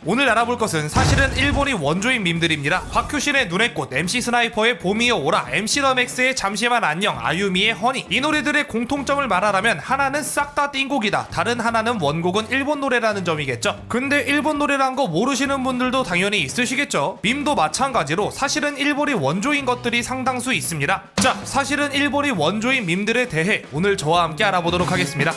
오늘 알아볼 것은 사실은 일본이 원조인 밈들입니다. 박효신의 눈의 꽃, MC 스나이퍼의 봄이여 오라, MC 더맥스의 잠시만 안녕, 아유미의 허니. 이 노래들의 공통점을 말하라면 하나는 싹 다 띵곡이다, 다른 하나는 원곡은 일본 노래라는 점이겠죠. 근데 일본 노래란 거 모르시는 분들도 당연히 있으시겠죠. 밈도 마찬가지로 사실은 일본이 원조인 것들이 상당수 있습니다. 자, 사실은 일본이 원조인 밈들에 대해 오늘 저와 함께 알아보도록 하겠습니다.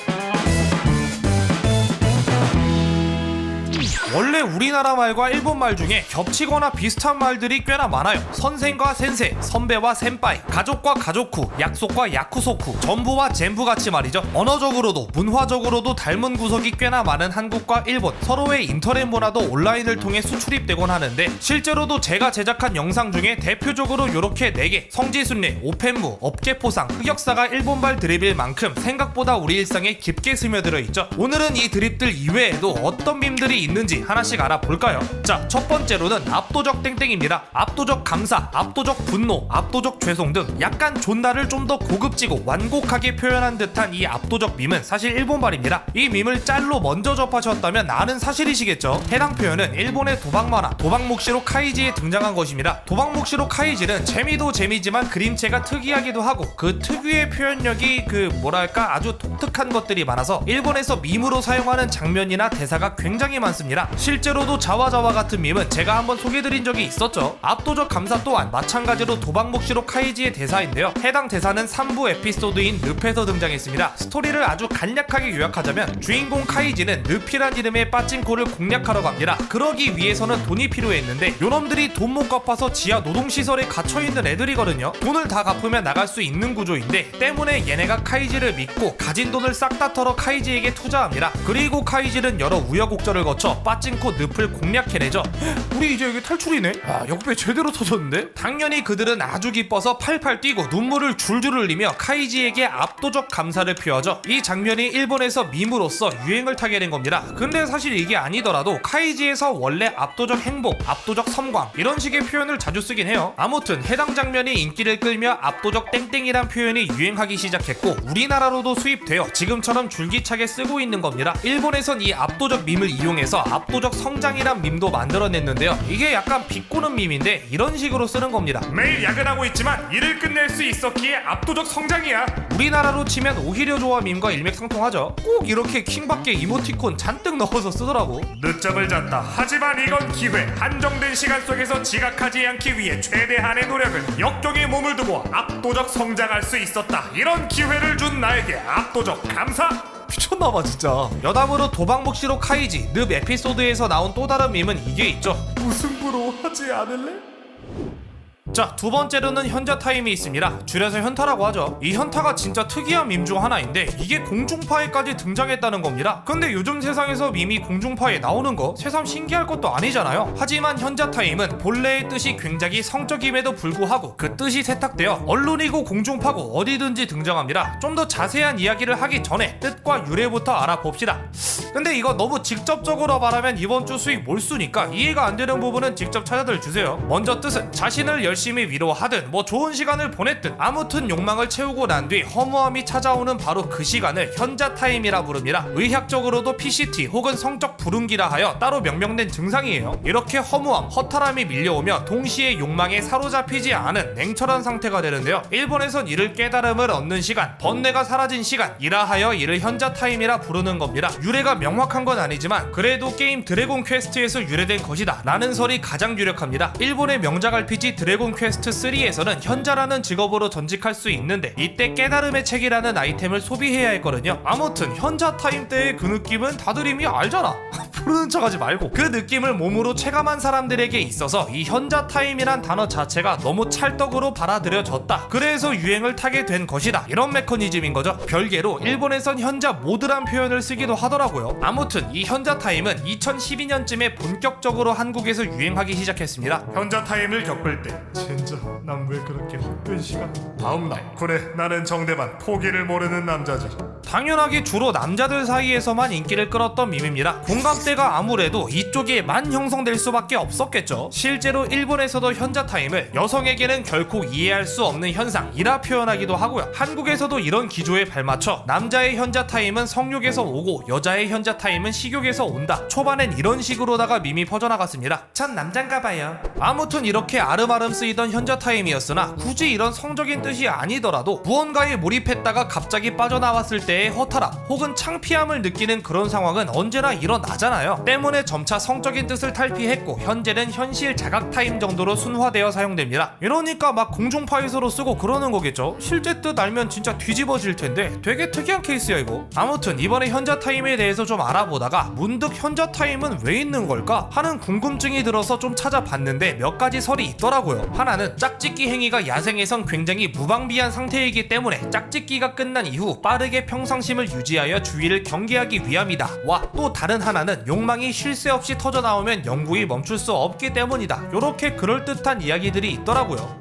원래 우리나라 말과 일본 말 중에 겹치거나 비슷한 말들이 꽤나 많아요. 선생과 센세, 선배와 센파이, 가족과 가족쿠, 약속과 야쿠소쿠, 전부와 젠부 같이 말이죠. 언어적으로도 문화적으로도 닮은 구석이 꽤나 많은 한국과 일본, 서로의 인터넷 문화도 온라인을 통해 수출입되곤 하는데, 실제로도 제가 제작한 영상 중에 대표적으로 요렇게 4개, 성지순례, 오펜무, 업계포상, 흑역사가 일본발 드립일 만큼 생각보다 우리 일상에 깊게 스며들어 있죠. 오늘은 이 드립들 이외에도 어떤 밈들이 있는지 하나씩 알아볼까요? 자, 첫 번째로는 압도적 땡땡입니다. 압도적 감사, 압도적 분노, 압도적 죄송 등 약간 존나를 좀 더 고급지고 완곡하게 표현한 듯한 이 압도적 밈은 사실 일본발입니다. 이 밈을 짤로 먼저 접하셨다면 아는 사실이시겠죠. 해당 표현은 일본의 도박 만화 도박묵시록 카이지에 등장한 것입니다. 도박묵시록 카이지는 재미도 재미지만 그림체가 특이하기도 하고 그 특유의 표현력이 뭐랄까 아주 독특한 것들이 많아서 일본에서 밈으로 사용하는 장면이나 대사가 굉장히 많습니다. 실제로도 자와자와 같은 밈은 제가 한번 소개드린 적이 있었죠. 압도적 감사 또한 마찬가지로 도박묵시록 카이지의 대사인데요. 해당 대사는 3부 에피소드인 늪에서 등장했습니다. 스토리를 아주 간략하게 요약하자면 주인공 카이지는 늪이란 이름의 빠찡코를 공략하러 갑니다. 그러기 위해서는 돈이 필요했는데 요놈들이 돈 못 갚아서 지하 노동시설에 갇혀있는 애들이거든요. 돈을 다 갚으면 나갈 수 있는 구조인데 때문에 얘네가 카이지를 믿고 가진 돈을 싹 다 털어 카이지에게 투자합니다. 그리고 카이지는 여러 우여곡절을 거쳐 빠찡코 늪을 공략해내죠. 우리 이제 여기 탈출이네? 아, 역배 제대로 터졌는데? 당연히 그들은 아주 기뻐서 팔팔 뛰고 눈물을 줄줄 흘리며 카이지에게 압도적 감사를 표하죠. 이 장면이 일본에서 밈으로서 유행을 타게 된 겁니다. 근데 사실 이게 아니더라도 카이지에서 원래 압도적 행복, 압도적 섬광 이런 식의 표현을 자주 쓰긴 해요. 아무튼 해당 장면이 인기를 끌며 압도적 땡땡이란 표현이 유행하기 시작했고 우리나라로도 수입되어 지금처럼 줄기차게 쓰고 있는 겁니다. 일본에선 이 압도적 밈을 이용해서 압도적 성장이란 밈도 만들어냈는데요. 이게 약간 비꼬는 밈인데 이런 식으로 쓰는 겁니다. 매일 야근하고 있지만 일을 끝낼 수 있었기에 압도적 성장이야. 우리나라로 치면 오히려 좋아 밈과 일맥상통하죠. 꼭 이렇게 킹밖에 이모티콘 잔뜩 넣어서 쓰더라고. 늦잠을 잤다. 하지만 이건 기회. 한정된 시간 속에서 지각하지 않기 위해 최대한의 노력을 역경에 몸을 두고 압도적 성장할 수 있었다. 이런 기회를 준 나에게 압도적 감사. 미쳤나봐 진짜. 여담으로 도박묵시록 카이지 늪 에피소드에서 나온 또 다른 밈은 이게 있죠. 무승부로 하지 않을래? 자, 두 번째로는 현자 타임이 있습니다. 줄여서 현타라고 하죠. 이 현타가 진짜 특이한 밈 중 하나인데 이게 공중파에까지 등장했다는 겁니다. 근데 요즘 세상에서 밈이 공중파에 나오는 거 새삼 신기할 것도 아니잖아요. 하지만 현자 타임은 본래의 뜻이 굉장히 성적임에도 불구하고 그 뜻이 세탁되어 언론이고 공중파고 어디든지 등장합니다. 좀 더 자세한 이야기를 하기 전에 뜻과 유래부터 알아봅시다. 근데 이거 너무 직접적으로 말하면 이번 주 수익 몰수니까 이해가 안 되는 부분은 직접 찾아들 주세요. 먼저 뜻은 자신을 열심히 위로하든 뭐 좋은 시간을 보냈든 아무튼 욕망을 채우고 난 뒤 허무함이 찾아오는 바로 그 시간을 현자 타임이라 부릅니다. 의학적으로도 PCT 혹은 성적 불운기라 하여 따로 명명된 증상이에요. 이렇게 허무함, 허탈함이 밀려오며 동시에 욕망에 사로잡히지 않은 냉철한 상태가 되는데요. 일본에선 이를 깨달음을 얻는 시간, 번뇌가 사라진 시간 이라 하여 이를 현자 타임이라 부르는 겁니다. 유래가 명확한 건 아니지만 그래도 게임 드래곤 퀘스트에서 유래된 것이다 라는 설이 가장 유력합니다. 일본의 명작 RPG 드래곤 퀘스트 3에서는 현자라는 직업으로 전직할 수 있는데 이때 깨달음의 책이라는 아이템을 소비해야 했거든요. 아무튼 현자 타임 때의 그 느낌은 다들 이미 알잖아. 부르는 척하지 말고. 그 느낌을 몸으로 체감한 사람들에게 있어서 이 현자 타임이란 단어 자체가 너무 찰떡으로 받아들여졌다. 그래서 유행을 타게 된 것이다. 이런 메커니즘인 거죠. 별개로 일본에선 현자 모드란 표현을 쓰기도 하더라고요. 아무튼 이 현자 타임은 2012년쯤에 본격적으로 한국에서 유행하기 시작했습니다. 현자 타임을 겪을 때 진짜 난 왜 그렇게 바쁜 시간? 다음날 그래 나는 정대만 포기를 모르는 남자지. 당연하게 주로 남자들 사이에서만 인기를 끌었던 밈입니다. 공감대 문제가 아무래도 이쪽에만 형성될 수밖에 없었겠죠. 실제로 일본에서도 현자 타임을 여성에게는 결코 이해할 수 없는 현상이라 표현하기도 하고요. 한국에서도 이런 기조에 발맞춰 남자의 현자 타임은 성욕에서 오고 여자의 현자 타임은 식욕에서 온다. 초반엔 이런 식으로다가 밈이 퍼져나갔습니다. 전 남잔가봐요. 아무튼 이렇게 아름아름 쓰이던 현자 타임이었으나 굳이 이런 성적인 뜻이 아니더라도 무언가에 몰입했다가 갑자기 빠져나왔을 때의 허탈함 혹은 창피함을 느끼는 그런 상황은 언제나 일어나잖아요. 때문에 점차 성적인 뜻을 탈피했고 현재는 현실 자각 타임 정도로 순화되어 사용됩니다. 이러니까 막 공중파이서로 쓰고 그러는 거겠죠. 실제 뜻 알면 진짜 뒤집어질 텐데 되게 특이한 케이스야 이거. 아무튼 이번에 현자 타임에 대해서 좀 알아보다가 문득 현자 타임은 왜 있는 걸까 하는 궁금증이 들어서 좀 찾아봤는데 몇 가지 설이 있더라고요. 하나는 짝짓기 행위가 야생에선 굉장히 무방비한 상태이기 때문에 짝짓기가 끝난 이후 빠르게 평상심을 유지하여 주위를 경계하기 위함이다. 와, 또 다른 하나는 욕망이 쉴 새 없이 터져나오면 영구히 멈출 수 없기 때문이다. 요렇게 그럴듯한 이야기들이 있더라고요.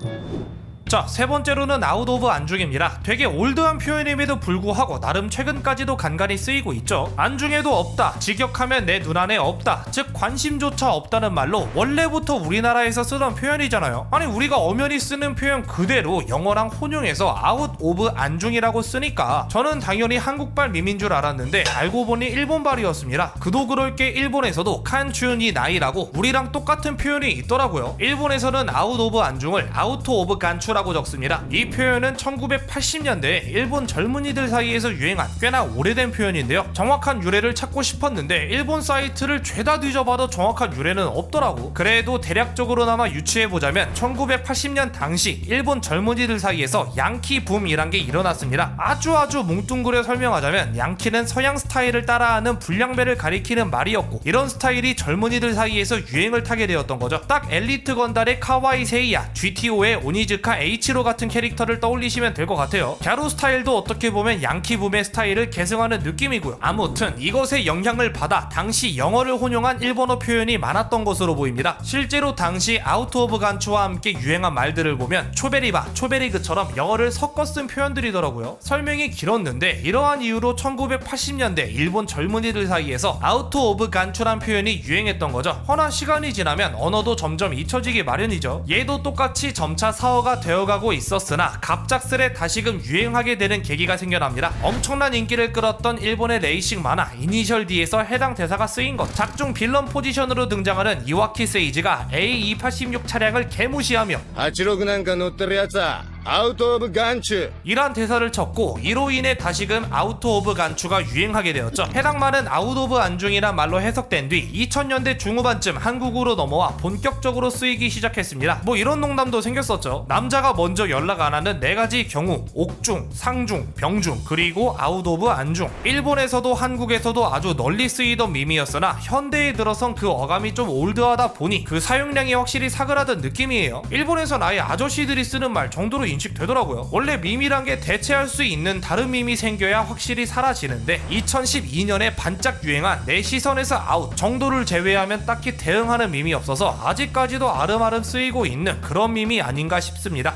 자, 세 번째로는 아웃 오브 안중입니다. 되게 올드한 표현임에도 불구하고 나름 최근까지도 간간히 쓰이고 있죠. 안중에도 없다, 직역하면 내 눈안에 없다, 즉 관심조차 없다는 말로 원래부터 우리나라에서 쓰던 표현이잖아요. 아니 우리가 엄연히 쓰는 표현 그대로 영어랑 혼용해서 아웃 오브 안중이라고 쓰니까 저는 당연히 한국발 밈인 줄 알았는데 알고 보니 일본발이었습니다. 그도 그럴 게 일본에서도 칸춘이 나이라고 우리랑 똑같은 표현이 있더라고요. 일본에서는 아웃 오브 안중을 아우토 오브 간추라고 적습니다. 이 표현은 1980년대에 일본 젊은이들 사이에서 유행한 꽤나 오래된 표현인데요. 정확한 유래를 찾고 싶었는데 일본 사이트를 죄다 뒤져봐도 정확한 유래는 없더라고. 그래도 대략적으로나마 유추해보자면 1980년 당시 일본 젊은이들 사이에서 양키 붐이란 게 일어났습니다. 아주 뭉뚱그려 설명하자면 양키는 서양 스타일을 따라하는 불량배를 가리키는 말이었고 이런 스타일이 젊은이들 사이에서 유행을 타게 되었던 거죠. 딱 엘리트 건달의 카와이 세이야, GTO의 오니즈카 H로 같은 캐릭터를 떠올리시면 될 것 같아요. 갸루 스타일도 어떻게 보면 양키 붐의 스타일을 계승하는 느낌이고요. 아무튼 이것의 영향을 받아 당시 영어를 혼용한 일본어 표현이 많았던 것으로 보입니다. 실제로 당시 아우트 오브 간추와 함께 유행한 말들을 보면 초베리바, 초베리그처럼 영어를 섞어 쓴 표현들이더라고요. 설명이 길었는데 이러한 이유로 1980년대 일본 젊은이들 사이에서 아우트 오브 간추란 표현이 유행했던 거죠. 허나 시간이 지나면 언어도 점점 잊혀지기 마련이죠. 얘도 똑같이 점차 사어가 되어가고 있었으나 갑작스레 다시금 유행하게 되는 계기가 생겨납니다. 엄청난 인기를 끌었던 일본의 레이싱 만화 이니셜 D에서 해당 대사가 쓰인 것. 작중 빌런 포지션으로 등장하는 이와키 세이지가 A286 차량을 개무시하며 86なんか乗ってるやつはアウトオブガンチュ 이란 대사를 쳤고 이로 인해 다시금 아우트 오브 간추가 유행하게 되었죠. 해당 말은 아웃 오브 안중이란 말로 해석된 뒤 2000년대 중후반쯤 한국으로 넘어와 본격적으로 쓰이기 시작했습니다. 뭐 이런 농담도 생겼었죠. 남자가 먼저 연락 안 하는 4가지 경우, 옥중, 상중, 병중, 그리고 아웃 오브 안중. 일본에서도 한국에서도 아주 널리 쓰이던 밈이었으나 현대에 들어선 그 어감이 좀 올드하다 보니 그 사용량이 확실히 사그라든 느낌이에요. 일본에선 아예 아저씨들이 쓰는 말 정도로 인식되더라고요. 원래 밈이란 게 대체할 수 있는 다른 밈이 생겨야 확실히 사라지는데 2012년에 반짝 유행한 내 시선에서 아웃 정도를 제외하면 딱히 대응하는 밈이 없어서 아직까지도 아름아름 쓰이고 있는 그런 밈이 아닌가 싶습니다.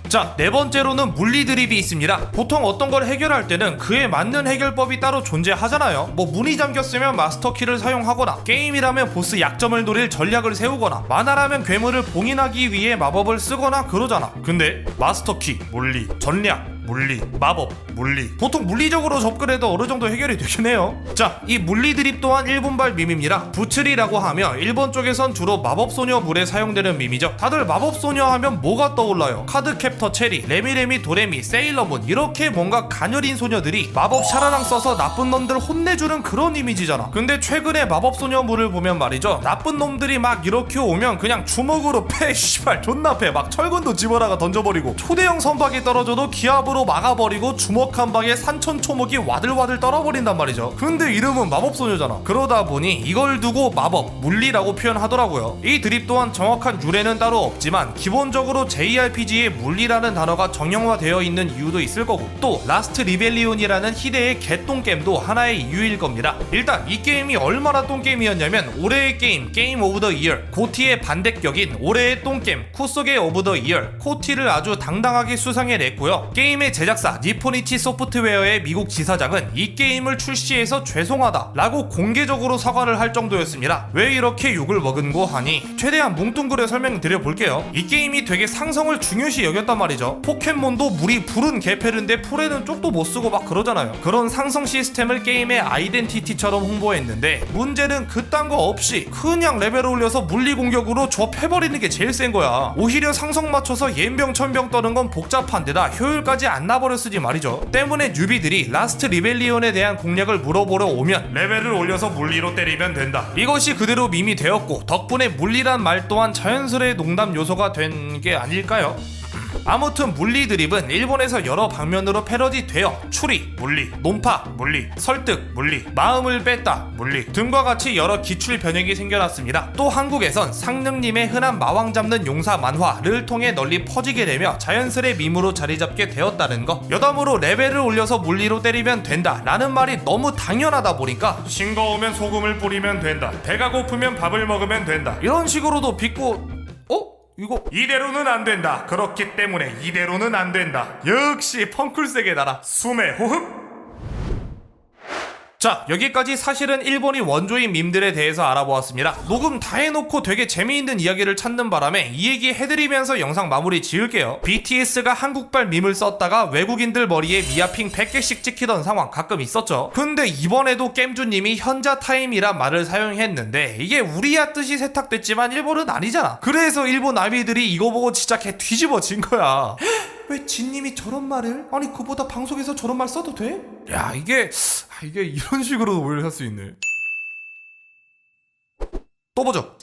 자, 네 번째로는 물리 드립이 있습니다. 보통 어떤 걸 해결할 때는 그에 맞는 해결법이 따로 존재하잖아요. 뭐 문이 잠겼으면 마스터키를 사용하거나, 게임이라면 보스 약점을 노릴 전략을 세우거나, 만화라면 괴물을 봉인하기 위해 마법을 쓰거나 그러잖아. 근데 마스터키, 물리, 전략, 물리, 마법, 물리. 보통 물리적으로 접근해도 어느 정도 해결이 되긴 해요. 자, 이 물리 드립 또한 일본발 밈입니다. 부츠리라고 하며 일본 쪽에선 주로 마법소녀물에 사용되는 밈이죠. 다들 마법소녀 하면 뭐가 떠올라요? 카드캡터 체리, 레미레미 도레미, 세일러문, 이렇게 뭔가 가녀린 소녀들이 마법 샤라랑 써서 나쁜 놈들 혼내주는 그런 이미지잖아. 근데 최근에 마법소녀물을 보면 말이죠, 나쁜 놈들이 막 이렇게 오면 그냥 주먹으로 패, 씨발 존나 패, 막 철근도 집어다가 던져버리고, 초대형 선박이 떨어져도 기압으로 막아버리고 주먹 한 방에 산천초목이 와들와들 떨어버린단 말이죠. 근데 이름은 마법소녀잖아. 그러다 보니 이걸 두고 마법, 물리라고 표현하더라고요. 이 드립 또한 정확한 유래는 따로 없지만 기본적으로 JRPG에 물리라는 단어가 정형화되어 있는 이유도 있을 거고, 또 라스트 리벨리온이라는 희대의 개똥게임도 하나의 이유일 겁니다. 일단 이 게임이 얼마나 똥게임이었냐면 올해의 게임 오브 더 이어, 고티의 반대격인 올해의 똥게임 쿠소게 오브 더 이어, 코티를 아주 당당하게 수상해냈고요. 게임의 게임의 제작사 니포니치 소프트웨어의 미국 지사장은 이 게임을 출시해서 죄송하다 라고 공개적으로 사과를 할 정도였습니다. 왜 이렇게 욕을 먹은고 하니 최대한 뭉뚱그려 설명드려볼게요. 이 게임이 되게 상성을 중요시 여겼단 말이죠. 포켓몬도 물이 불은 개패른데 풀에는 쪽도 못쓰고 막 그러잖아요. 그런 상성 시스템을 게임의 아이덴티티처럼 홍보했는데 문제는 그딴 거 없이 그냥 레벨을 올려서 물리 공격으로 저 패버리는 게 제일 센 거야. 오히려 상성 맞춰서 옌병 천병 떠는 건 복잡한데다 효율까지 안 나버렸으니 말이죠. 때문에 뉴비들이 라스트 리벨리온에 대한 공략을 물어보러 오면 레벨을 올려서 물리로 때리면 된다. 이것이 그대로 밈이 되었고 덕분에 물리란 말 또한 자연스레 농담 요소가 된 게 아닐까요? 아무튼 물리 드립은 일본에서 여러 방면으로 패러디되어 추리, 물리, 논파, 물리, 설득, 물리, 마음을 뺐다, 물리 등과 같이 여러 기출 변형이 생겨났습니다. 또 한국에선 상능님의 흔한 마왕 잡는 용사 만화를 통해 널리 퍼지게 되며 자연스레 밈으로 자리잡게 되었다는 거. 여담으로 레벨을 올려서 물리로 때리면 된다 라는 말이 너무 당연하다 보니까 싱거우면 소금을 뿌리면 된다, 배가 고프면 밥을 먹으면 된다 이런 식으로도 빚고 이거 이대로는 안 된다. 그렇기 때문에 이대로는 안 된다. 역시 펑클색의 나라 숨의 호흡. 자, 여기까지 사실은 일본이 원조인 밈들에 대해서 알아보았습니다. 녹음 다 해놓고 되게 재미있는 이야기를 찾는 바람에 이 얘기 해드리면서 영상 마무리 지을게요. BTS가 한국발 밈을 썼다가 외국인들 머리에 미아핑 100개씩 찍히던 상황 가끔 있었죠. 근데 이번에도 겜주님이 현자 타임이란 말을 사용했는데 이게 우리야 뜻이 세탁됐지만 일본은 아니잖아. 그래서 일본 아미들이 이거 보고 진짜 개 뒤집어진 거야. 왜 진님이 저런 말을? 아니 그보다 방송에서 저런 말 써도 돼? 야 이게 이런 식으로도 오해를 할 수 있네. 또 보죠.